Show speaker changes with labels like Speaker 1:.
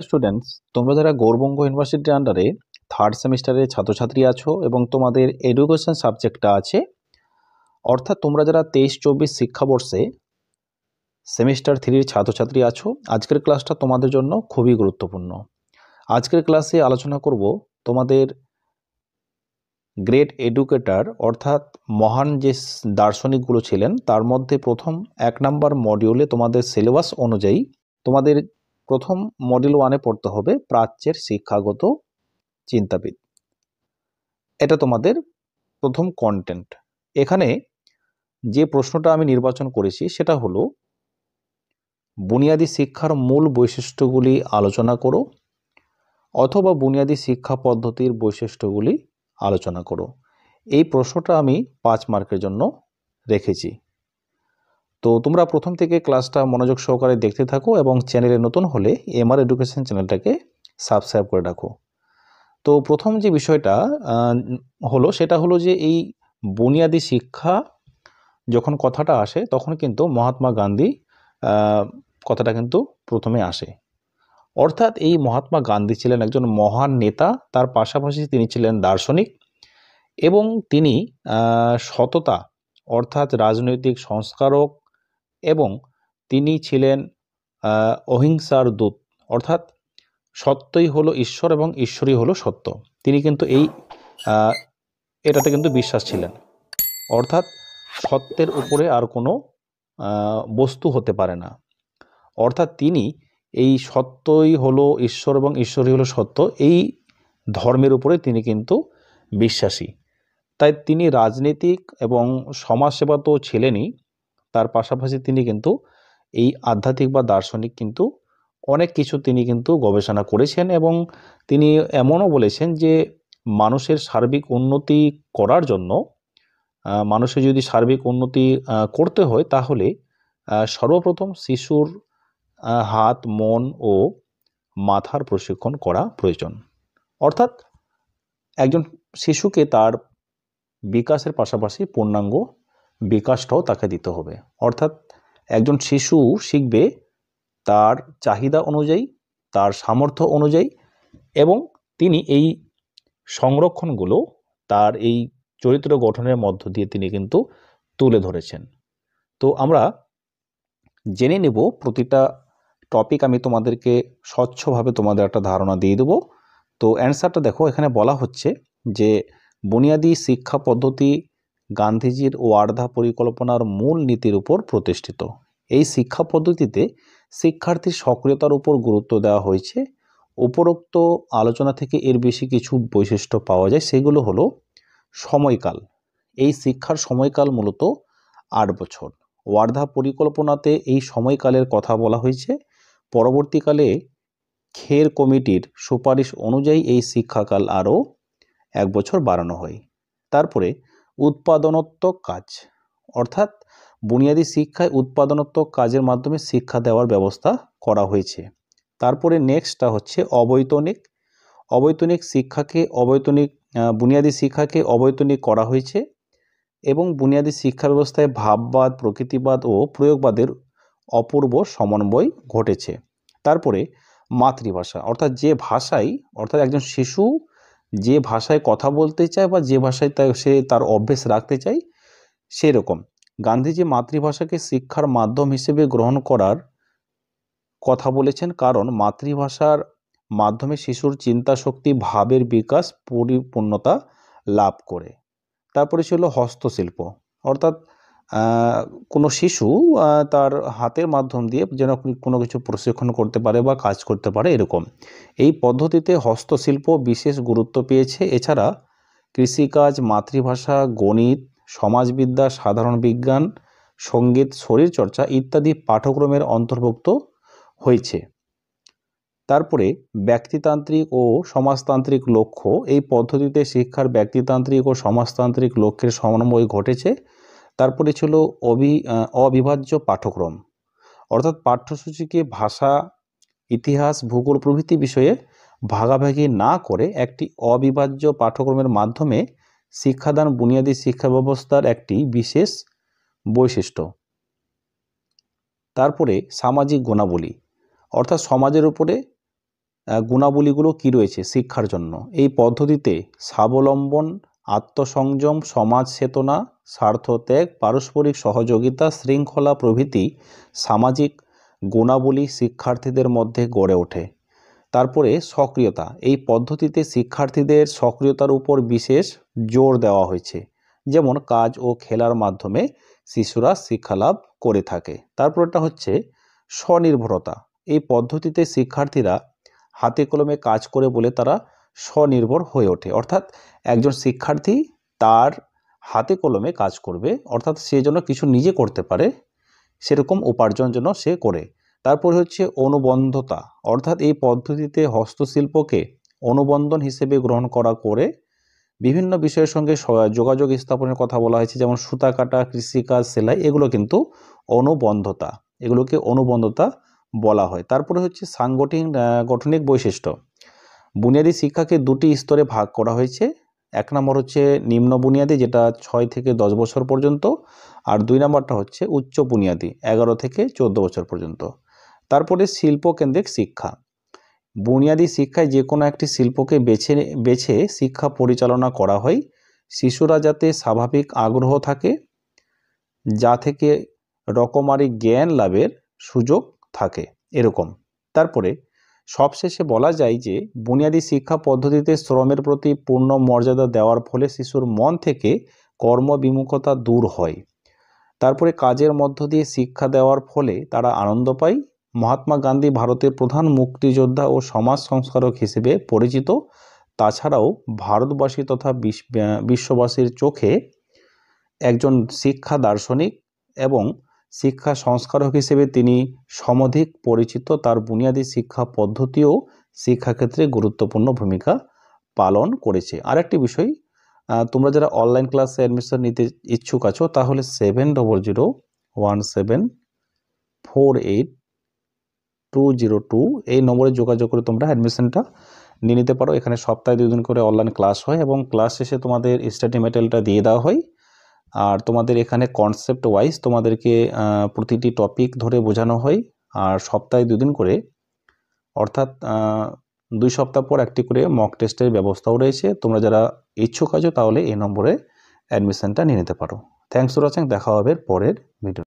Speaker 1: Students, তোমরা যারা গৌরবঙ্গ ইউনিভার্সিটির আন্ডারে থার্ড সেমিস্টারের ছাত্রছাত্রী আছো এবং তোমাদের এডুকেশন সাবজেক্টটা আছে, অর্থাৎ তোমরা যারা 23-24 শিক্ষাবর্ষে সেমিস্টার 3-র ছাত্রছাত্রী আছো, আজকের ক্লাসটা তোমাদের জন্য খুবই গুরুত্বপূর্ণ। আজকের ক্লাসে আলোচনা করব তোমাদের গ্রেট এডুকেটর অর্থাৎ মহান যে দার্শনিকগুলো ছিলেন তার মধ্যে প্রথম 1 নম্বর মডিউলে তোমাদের সিলেবাস অনুযায়ী তোমাদের প্রথম মডিউল 1-এ পড়তে হবে প্রাচ্যের শিক্ষাগত চিন্তাবিদ। এটা তোমাদের প্রথম কন্টেন্ট। এখানে যে প্রশ্নটা আমি নির্বাচন করেছি সেটা হলো বুনিয়াদী শিক্ষার মূল বৈশিষ্ট্যগুলি আলোচনা করো অথবা বুনিয়াদী শিক্ষা পদ্ধতির বৈশিষ্ট্যগুলি আলোচনা করো। এই প্রশ্নটা আমি 5 মার্কের জন্য রেখেছি। তো তোমরা প্রথম থেকে ক্লাসটা মনোযোগ সহকারে দেখতে থাকো এবং চ্যানেলে নতুন হলে এমআর এডুকেশন চ্যানেলটাকে সাবস্ক্রাইব করে রাখো। তো প্রথম যে বিষয়টা হলো সেটা হলো যে এই বুনিয়াদী শিক্ষা যখন কথাটা আসে তখন কিন্তু মহাত্মা গান্ধী কথাটা কিন্তু প্রথমে আসে। অর্থাৎ এই মহাত্মা গান্ধী ছিলেন একজন মহান নেতা, তার পাশাপাশি তিনি ছিলেন দার্শনিক এবং তিনি সততা অর্থাৎ রাজনৈতিক সংস্কারক এবং তিনি ছিলেন অহিংসার দূত, অর্থাৎ সত্যই হলো ঈশ্বর এবং ঈশ্বরই হলো সত্য। তিনি কিন্তু এটাতে কিন্তু বিশ্বাস ছিলেন, অর্থাৎ সত্যের উপরে আর কোনো বস্তু হতে পারে না। অর্থাৎ তিনি এই সত্যই হলো ঈশ্বর এবং ঈশ্বরই হলো সত্য, এই ধর্মের উপরে তিনি কিন্তু বিশ্বাসী। তাই তিনি রাজনীতিক এবং সমাজসেবা তো ছিলেনই, তার পাশাপাশি তিনি কিন্তু এই আধ্যাত্মিক বা দার্শনিক কিন্তু অনেক কিছু তিনি কিন্তু গবেষণা করেছেন এবং তিনি এমনও বলেছেন যে মানুষের সার্বিক উন্নতি করার জন্য মানুষের যদি সার্বিক উন্নতি করতে হয় তাহলে সর্বপ্রথম শিশুর হাত, মন ও মাথার প্রশিক্ষণ করা প্রয়োজন। অর্থাৎ একজন শিশুকে তার বিকাশের পাশাপাশি পূর্ণাঙ্গ বিকাশটাও তাকে দিতে হবে। অর্থাৎ একজন শিশু শিখবে তার চাহিদা অনুযায়ী, তার সামর্থ্য অনুযায়ী, এবং তিনি এই সংরক্ষণগুলো তার এই চরিত্র গঠনের মধ্য দিয়ে তিনি কিন্তু তুলে ধরেছেন। তো আমরা জেনে নেব প্রতিটা টপিক, আমি তোমাদেরকে স্বচ্ছভাবে তোমাদের একটা ধারণা দিয়ে দেবো। তো অ্যান্সারটা দেখো, এখানে বলা হচ্ছে যে বুনিয়াদী শিক্ষা পদ্ধতি গান্ধীজির ওয়ার্ধা পরিকল্পনার মূল নীতির উপর প্রতিষ্ঠিত। এই শিক্ষা পদ্ধতিতে শিক্ষার্থীর সক্রিয়তার উপর গুরুত্ব দেওয়া হয়েছে। উপরোক্ত আলোচনা থেকে এর বেশি কিছু বৈশিষ্ট্য পাওয়া যায়, সেগুলো হলো সময়কাল। এই শিক্ষার সময়কাল মূলত 8 বছর। ওয়ার্ধা পরিকল্পনাতে এই সময়কালের কথা বলা হয়েছে। পরবর্তীকালে খের কমিটির সুপারিশ অনুযায়ী এই শিক্ষাকাল আরও 1 বছর বাড়ানো হয়। তারপরে উৎপাদনাত্মক কাজ, অর্থাৎ বুনিয়াদী শিক্ষায় উৎপাদনাত্মক কাজের মাধ্যমে শিক্ষা দেওয়ার ব্যবস্থা করা হয়েছে। তারপরে নেক্সটটা হচ্ছে অবৈতনিক শিক্ষাকে বুনিয়াদী শিক্ষাকে অবৈতনিক করা হয়েছে এবং বুনিয়াদী শিক্ষা ব্যবস্থায় ভাববাদ, প্রকৃতিবাদ ও প্রয়োগবাদের অপূর্ব সমন্বয় ঘটেছে। তারপরে মাতৃভাষা, অর্থাৎ একজন শিশু যে ভাষায় কথা বলতে চায় বা যে ভাষায় সে তার অভ্যেস রাখতে চায়, সেরকম গান্ধীজি মাতৃভাষাকে শিক্ষার মাধ্যম হিসেবে গ্রহণ করার কথা বলেছেন, কারণ মাতৃভাষার মাধ্যমে শিশুর চিন্তা শক্তি, ভাবের বিকাশ পরিপূর্ণতা লাভ করে। তারপরে ছিল হস্তশিল্প, অর্থাৎ কোনো শিশু তার হাতের মাধ্যম দিয়ে যেন কোনো কিছু প্রশিক্ষণ করতে পারে বা কাজ করতে পারে, এরকম এই পদ্ধতিতে হস্তশিল্প বিশেষ গুরুত্ব পেয়েছে। এছাড়া কৃষিকাজ, মাতৃভাষা, গণিত, সমাজবিদ্যা, সাধারণ বিজ্ঞান, সঙ্গীত, শরীরচর্চা ইত্যাদি পাঠ্যক্রমের অন্তর্ভুক্ত হয়েছে। তারপরে ব্যক্তিতান্ত্রিক ও সমাজতান্ত্রিক লক্ষ্য, এই পদ্ধতিতে শিক্ষার ব্যক্তিতান্ত্রিক ও সমাজতান্ত্রিক লক্ষ্যের সমন্বয় ঘটেছে। তারপরে ছিল অবিভাজ্য পাঠ্যক্রম, অর্থাৎ পাঠ্যসূচিকে ভাষা, ইতিহাস, ভূগোল প্রভৃতি বিষয়ে ভাগাভাগি না করে একটি অবিভাজ্য পাঠ্যক্রমের মাধ্যমে শিক্ষাদান বুনিয়াদী শিক্ষা ব্যবস্থার একটি বিশেষ বৈশিষ্ট্য। তারপরে সামাজিক গুণাবলী, অর্থাৎ সমাজের উপরে গুণাবলীগুলো কি রয়েছে শিক্ষার জন্য। এই পদ্ধতিতে স্বাবলম্বন, আত্মসংযম, সমাজ চেতনা, স্বার্থত্যাগ, পারস্পরিক সহযোগিতা, শৃঙ্খলা প্রভৃতি সামাজিক গুণাবলী শিক্ষার্থীদের মধ্যে গড়ে ওঠে। তারপরে সক্রিয়তা, এই পদ্ধতিতে শিক্ষার্থীদের সক্রিয়তার উপর বিশেষ জোর দেওয়া হয়েছে, যেমন কাজ ও খেলার মাধ্যমে শিশুরা শিক্ষালাভ করে থাকে। তারপরটা হচ্ছে স্বনির্ভরতা, এই পদ্ধতিতে শিক্ষার্থীরা হাতে কলমে কাজ করে বলে তারা স্বনির্ভর হয়ে ওঠে, অর্থাৎ একজন শিক্ষার্থী তার হাতে কলমে কাজ করবে, অর্থাৎ সে যেন কিছু নিজে করতে পারে সেরকম উপার্জন যেন সে করে। তারপর হচ্ছে অনুবন্ধতা, অর্থাৎ এই পদ্ধতিতে হস্তশিল্পকে অনুবন্ধন হিসেবে গ্রহণ করা করে বিভিন্ন বিষয়ের সঙ্গে যোগাযোগ স্থাপনের কথা বলা হয়েছে, যেমন সুতা কাটা, কৃষিকাজ, সেলাই, এগুলো কিন্তু অনুবন্ধতা, এগুলোকে অনুবন্ধতা বলা হয়। তারপরে হচ্ছে গঠনিক বৈশিষ্ট্য, বুনিয়াদী শিক্ষাকে দুটি স্তরে ভাগ করা হয়েছে। এক নম্বর হচ্ছে নিম্ন বুনিয়াদী, যেটা 6 থেকে 10 বছর পর্যন্ত, আর 2 নম্বরটা হচ্ছে উচ্চ বুনিয়াদী, 11 থেকে 14 বছর পর্যন্ত। তারপরে শিল্পকেন্দ্রিক শিক্ষা, বুনিয়াদী শিক্ষায় যে কোনো একটি শিল্পকে বেছে শিক্ষা পরিচালনা করা হয়, শিশুরা যাতে স্বাভাবিক আগ্রহ থাকে, যা থেকে রকমারি জ্ঞান লাভের সুযোগ থাকে, এরকম। তারপরে সবশেষে বলা যায় যে বুনিয়াদী শিক্ষা পদ্ধতিতে শ্রমের প্রতি পূর্ণ মর্যাদা দেওয়ার ফলে শিশুর মন থেকে কর্মবিমুখতা দূর হয়। তারপরে কাজের মধ্য দিয়ে শিক্ষা দেওয়ার ফলে তারা আনন্দ পায়। মহাত্মা গান্ধী ভারতের প্রধান মুক্তিযোদ্ধা ও সমাজ সংস্কারক হিসেবে পরিচিত। তাছাড়াও ভারতবাসী তথা বিশ্ববাসীর চোখে একজন শিক্ষা দার্শনিক এবং শিক্ষা সংস্কারক হিসেবে তিনি সমধিক পরিচিত। তার বুনিয়াদী শিক্ষা পদ্ধতিও শিক্ষাক্ষেত্রে গুরুত্বপূর্ণ ভূমিকা পালন করেছে। আরেকটি বিষয়, তোমরা যারা অনলাইন ক্লাসে অ্যাডমিশন নিতে ইচ্ছুক আছো তাহলে 7001748202 এই নম্বরে যোগাযোগ করে তোমরা অ্যাডমিশনটা নিয়ে নিতে পারো। এখানে সপ্তাহে 2 দিন করে অনলাইন ক্লাস হয় এবং ক্লাস শেষে তোমাদের স্টাডি মেটেরিয়ালটা দিয়ে দেওয়া হয়। আর তোমাদের এখানে কনসেপ্ট ওয়াইজ তোমাদেরকে প্রতিটি টপিক ধরে বোঝানো হয়। আর সপ্তাহে 2 দিন করে, অর্থাৎ 2 সপ্তাহ পর একটি করে মক টেস্টের ব্যবস্থাও রয়েছে। তোমরা যারা ইচ্ছুক আছো তাহলে এই নম্বরে অ্যাডমিশনটা নিয়ে নিতে পারো। থ্যাংকস ফর ওয়াচিং, দেখা হবে পরের ভিডিও।